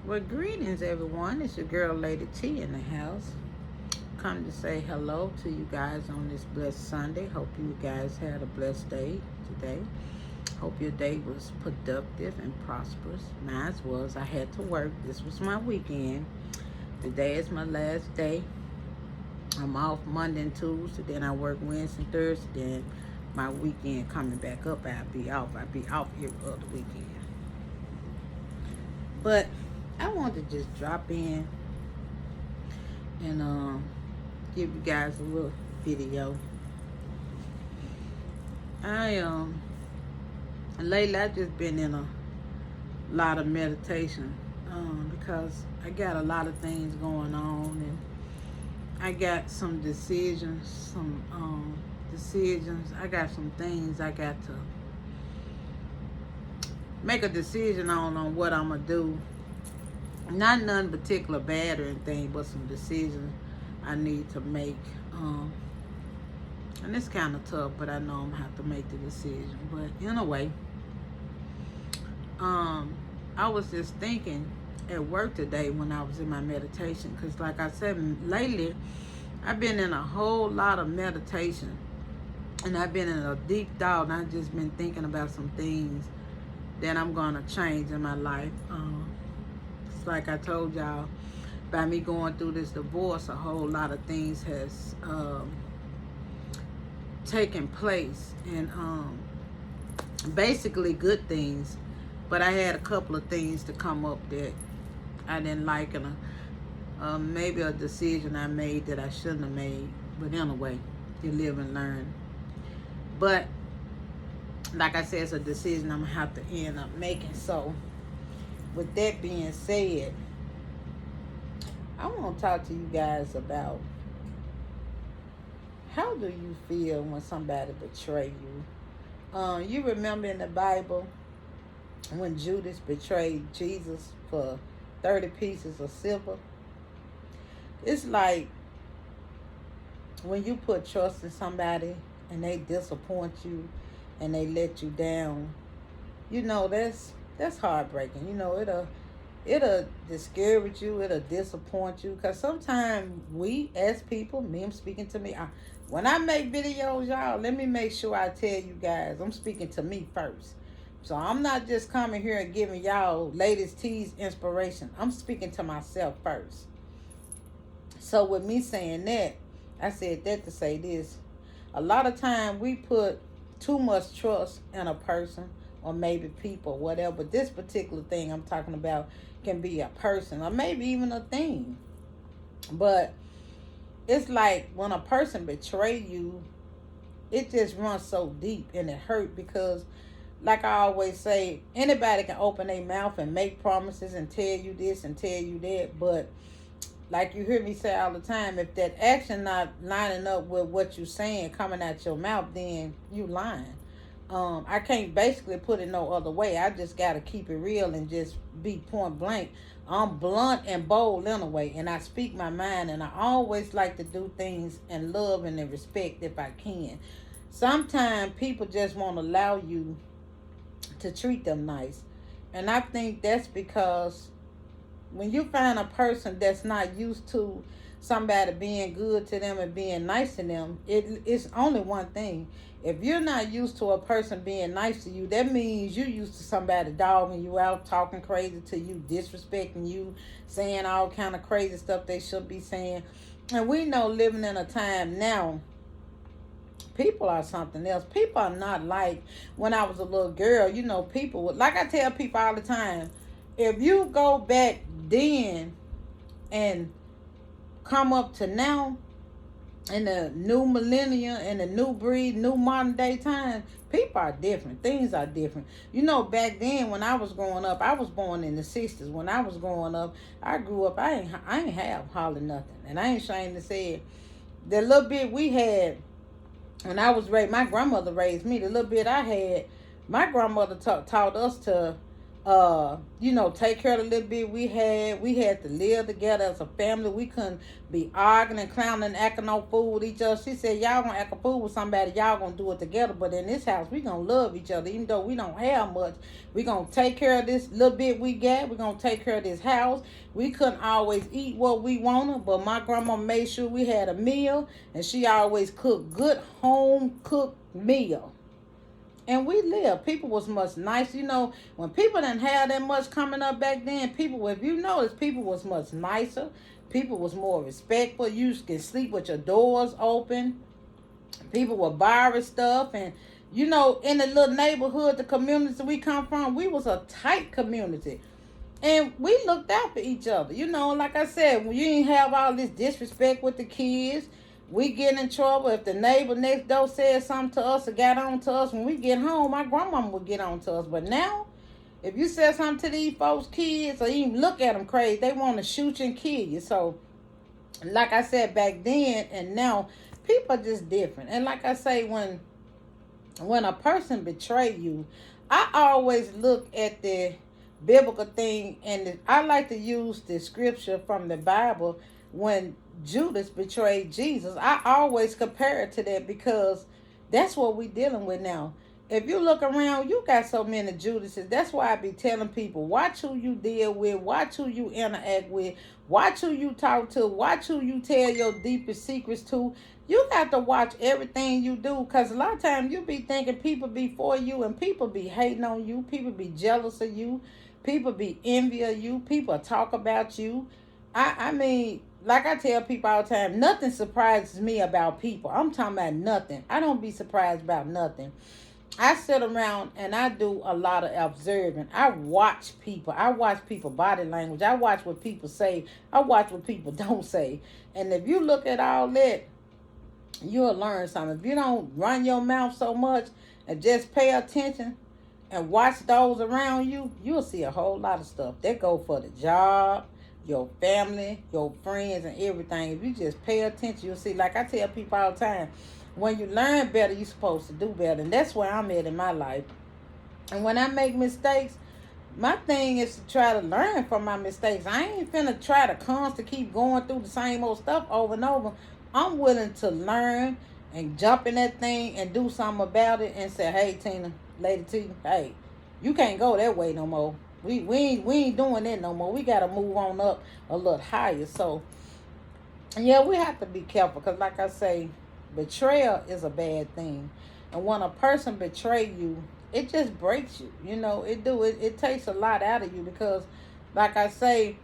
Well, greetings, everyone. It's your girl, Lady T, in the house. Come to say hello to you guys on this blessed Sunday. Hope you guys had a blessed day today. Hope your day was productive and prosperous. Mine was. I had to work. This was my weekend. Today is my last day. I'm off Monday and Tuesday. Then I work Wednesday and Thursday. Then my weekend coming back up, I'll be off. I'll be off every other weekend. But I want to just drop in and give you guys a little video. Lately I just been in a lot of meditation because I got a lot of things going on, and I got some decisions, I got some things I got to make a decision on what I'm gonna do. Not none particular bad or anything, but some decisions I need to make. And it's kind of tough, but I know I'm gonna have to make the decision. But anyway, I was just thinking at work today when I was in my meditation, because like I said, lately I've been in a whole lot of meditation, and I've been in a deep thought, and I've just been thinking about some things that I'm gonna change in my life. It's like I told y'all, by me going through this divorce, a whole lot of things has taken place, and basically good things, but I had a couple of things to come up that I didn't like, and maybe a decision I made that I shouldn't have made. But anyway, you live and learn. But like I said, it's a decision I'm gonna have to end up making. So with that being said, I want to talk to you guys about, how do you feel when somebody betray you? You remember in the Bible when Judas betrayed Jesus for 30 pieces of silver? It's like when you put trust in somebody and they disappoint you and they let you down, that's heartbreaking. It'll discourage you, it'll disappoint you, because sometimes we as people, me, I'm speaking to me, when I make videos, y'all, let me make sure I tell you guys, I'm speaking to me first. So I'm not just coming here and giving y'all latest teas inspiration. I'm speaking to myself first. So with me saying that, I said that to say this. A lot of time we put too much trust in a person, or maybe people, whatever. This particular thing I'm talking about can be a person, or maybe even a thing. But it's like when a person betray you, it just runs so deep and it hurt, because like I always say, anybody can open their mouth and make promises and tell you this and tell you that, but like you hear me say all the time, if that action not lining up with what you saying coming out your mouth, then you lying. I can't basically put it no other way. I just got to keep it real and just be point blank. I'm blunt and bold anyway, and I speak my mind, and I always like to do things in love and in respect if I can. Sometimes people just won't allow you to treat them nice, and I think that's because when you find a person that's not used to somebody being good to them and being nice to them, it's only one thing. If you're not used to a person being nice to you, that means you're used to somebody dogging you out, talking crazy to you, disrespecting you, saying all kind of crazy stuff they should be saying. And we know, living in a time now, people are something else. People are not like when I was a little girl. People would, like I tell people all the time, if you go back then and come up to now, in the new millennia and the new breed, new modern day time, people are different. Things are different. Back then when I was growing up, I was born in the 60s. When I was growing up, I grew up, I ain't have hardly nothing. And I ain't ashamed to say it. The little bit we had when I was raised, my grandmother raised me. The little bit I had, my grandmother taught us to take care of the little bit we had. We had to live together as a family. We couldn't be arguing and clowning and acting no fool with each other. She said, y'all gonna act a fool with somebody, y'all gonna do it together. But in this house, we gonna love each other. Even though we don't have much, we gonna take care of this little bit we got. We gonna take care of this house. We couldn't always eat what we wanted, but my grandma made sure we had a meal. And she always cooked good home cooked meal. And we lived. People was much nicer. When people didn't have that much coming up back then, people, if you notice, people was much nicer. People was more respectful. You can sleep with your doors open. People were borrowing stuff. And, in the little neighborhood, the community we come from, we was a tight community. And we looked out for each other. Like I said, when you didn't have all this disrespect with the kids, we get in trouble. If the neighbor next door said something to us or got on to us, when we get home, my grandmama would get on to us. But now, if you say something to these folks' kids or even look at them crazy, they want to shoot you and kill you. So, like I said back then and now, people are just different. And like I say, when a person betray you, I always look at the biblical thing, and I like to use the scripture from the Bible when Judas betrayed Jesus. I always compare it to that because that's what we're dealing with now. If you look around, you got so many Judases. That's why I be telling people, watch who you deal with, watch who you interact with, watch who you talk to, watch who you tell your deepest secrets to. You got to watch everything you do, because a lot of times you be thinking people be for you, and people be hating on you, people be jealous of you, people be envy of you, people talk about you. I mean, like I tell people all the time, nothing surprises me about people. I'm talking about nothing. I don't be surprised about nothing. I sit around and I do a lot of observing. I watch people. I watch people body language. I watch what people say. I watch what people don't say. And if you look at all that, you'll learn something. If you don't run your mouth so much and just pay attention and watch those around you, you'll see a whole lot of stuff. That go for the job, your family, your friends, and everything. If you just pay attention, you'll see. Like I tell people all the time, when you learn better, you're supposed to do better. And that's where I'm at in my life. And when I make mistakes, my thing is to try to learn from my mistakes. I ain't finna try to constantly keep going through the same old stuff over and over. I'm willing to learn and jump in that thing and do something about it and say, hey, Tina, Lady T, hey, you can't go that way no more. We ain't doing that no more. We got to move on up a little higher. So, yeah, we have to be careful because, like I say, betrayal is a bad thing. And when a person betray you, it just breaks you. It takes a lot out of you because, like I say,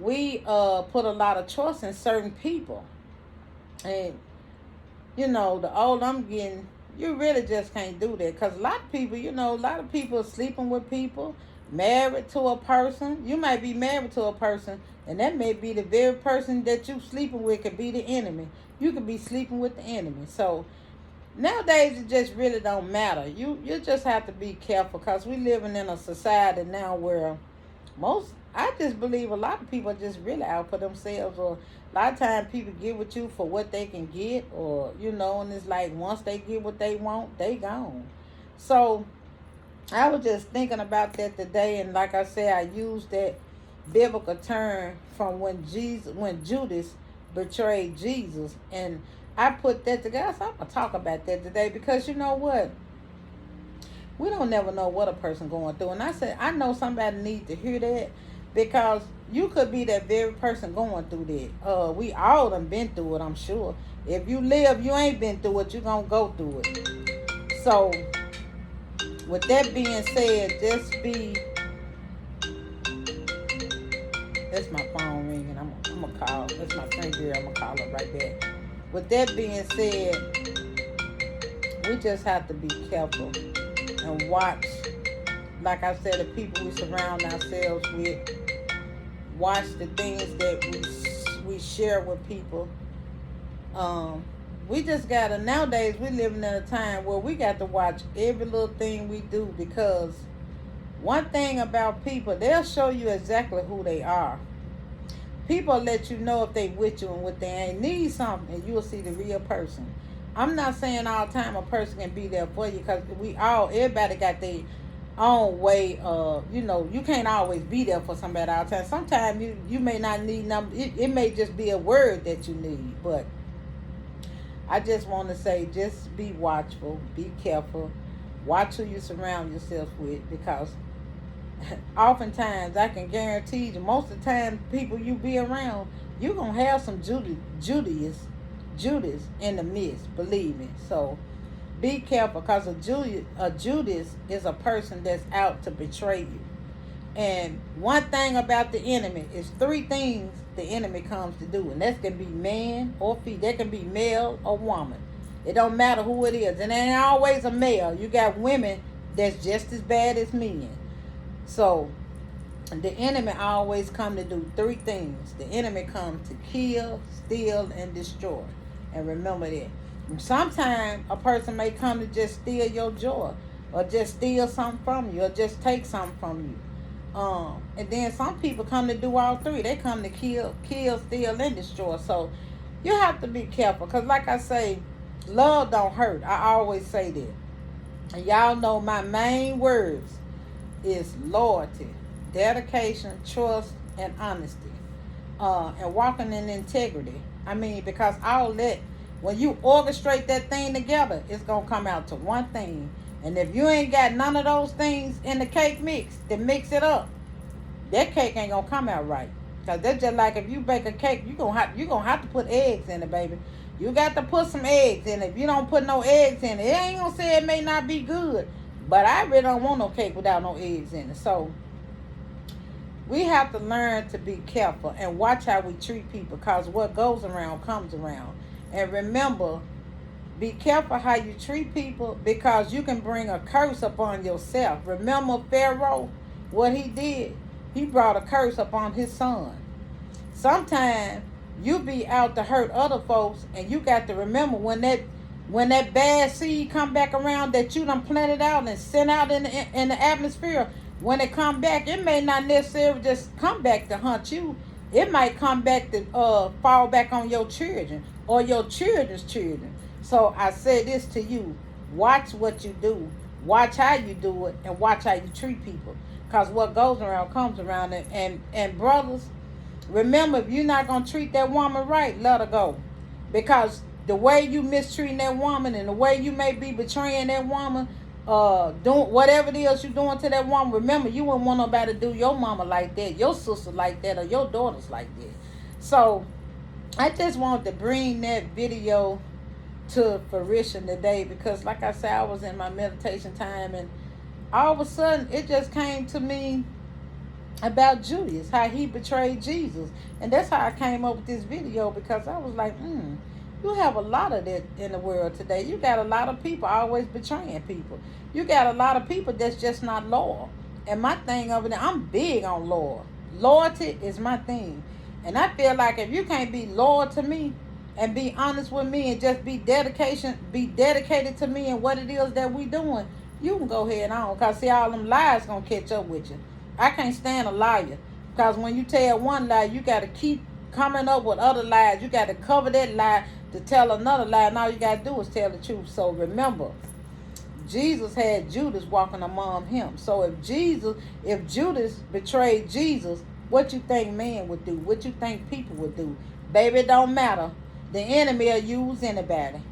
we put a lot of trust in certain people. And, the older I'm getting, you really just can't do that. Because a lot of people are sleeping with people, married to a person. You might be married to a person, and that may be the very person that you sleeping with could be the enemy. You could be sleeping with the enemy. So, nowadays, it just really don't matter. You just have to be careful because we living in a society now where I just believe a lot of people are just really out for themselves, or a lot of times people get with you for what they can get, or, and it's like once they get what they want, they gone. So, I was just thinking about that today, and like I said, I used that biblical term from when Judas betrayed Jesus, and I put that together. So I'm going to talk about that today because you know what? We don't never know what a person going through. And I said, I know somebody needs to hear that because you could be that very person going through that. We all done been through it, I'm sure. If you live, you ain't been through it, you're going to go through it. So, with that being said, that's my phone ringing. I'm going to call. That's my friend here. I'm going to call her right back. With that being said, we just have to be careful and watch, like I said, the people we surround ourselves with. Watch the things that we share with people. We just gotta, nowadays we living in a time where we got to watch every little thing we do, because one thing about people, they'll show you exactly who they are. People let you know if they with you and what they ain't. Need something, and you'll see the real person. I'm not saying all the time a person can be there for you, because everybody got their own way. You can't always be there for somebody all the time. Sometimes you may not need them. It may just be a word that you need. But I just want to say, just be watchful, be careful, watch who you surround yourself with, because oftentimes I can guarantee you, most of the time, people you be around, you're gonna have some Judas in the midst. Believe me. So be careful, because a Judas is a person that's out to betray you. And one thing about the enemy is three things the enemy comes to do, and that can be man or female. That can be male or woman. It don't matter who it is, and it ain't always a male. You got women that's just as bad as men. So the enemy always come to do three things. The enemy comes to kill, steal, and destroy. And remember that. Sometimes a person may come to just steal your joy, or just steal something from you, or just take something from you. And then some people come to do all three. They come to kill, steal, and destroy. So you have to be careful, because like I say, love don't hurt. I always say that. And y'all know my main words is loyalty, dedication, trust, and honesty, and walking in integrity. I mean, because all that, when you orchestrate that thing together, it's gonna come out to one thing. And if you ain't got none of those things in the cake mix to mix it up, that cake ain't gonna come out right. Cause that's just like if you bake a cake, you gonna have to put eggs in it, baby. You got to put some eggs in it. If you don't put no eggs in it, it ain't gonna say it may not be good. But I really don't want no cake without no eggs in it. So we have to learn to be careful and watch how we treat people, because what goes around comes around. And remember, be careful how you treat people, because you can bring a curse upon yourself. Remember Pharaoh, what he did? He brought a curse upon his son. Sometimes you be out to hurt other folks, and you got to remember when that bad seed come back around that you done planted out and sent out in the atmosphere, when it come back, it may not necessarily just come back to hunt you. It might come back to fall back on your children or your children's children. So I say this to you: watch what you do, watch how you do it, and watch how you treat people. Because what goes around comes around. And brothers, remember, if you're not going to treat that woman right, let her go. Because the way you mistreating that woman, and the way you may be betraying that woman, doing whatever it is you're doing to that woman, remember, you wouldn't want nobody to do your mama like that, your sister like that, or your daughters like that. So I just wanted to bring that video to fruition today, because like I said, I was in my meditation time, and all of a sudden it just came to me about Judas, how he betrayed Jesus. And that's how I came up with this video, because I was like, you have a lot of that in the world today. You got a lot of people always betraying people. You got a lot of people that's just not loyal. And my thing over there, I'm big on loyalty is my thing. And I feel like if you can't be loyal to me and be honest with me and just be dedicated to me and what it is that we doing, you can go ahead on. Because see, all them lies gonna catch up with you. I can't stand a liar. Because when you tell one lie, you got to keep coming up with other lies. You got to cover that lie to tell another lie. And all you got to do is tell the truth. So remember, Jesus had Judas walking among him. So if Judas betrayed Jesus, what you think man would do? What you think people would do? Baby, it don't matter. The enemy will use anybody.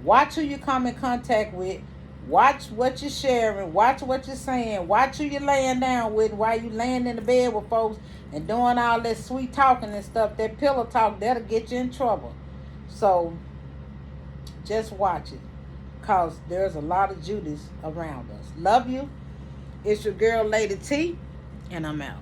Watch who you come in contact with. Watch what you're sharing. Watch what you're saying. Watch who you're laying down with while you laying in the bed with folks and doing all that sweet talking and stuff. That pillow talk, that'll get you in trouble. So just watch it, because there's a lot of Judas around us. Love you. It's your girl, Lady T, and I'm out.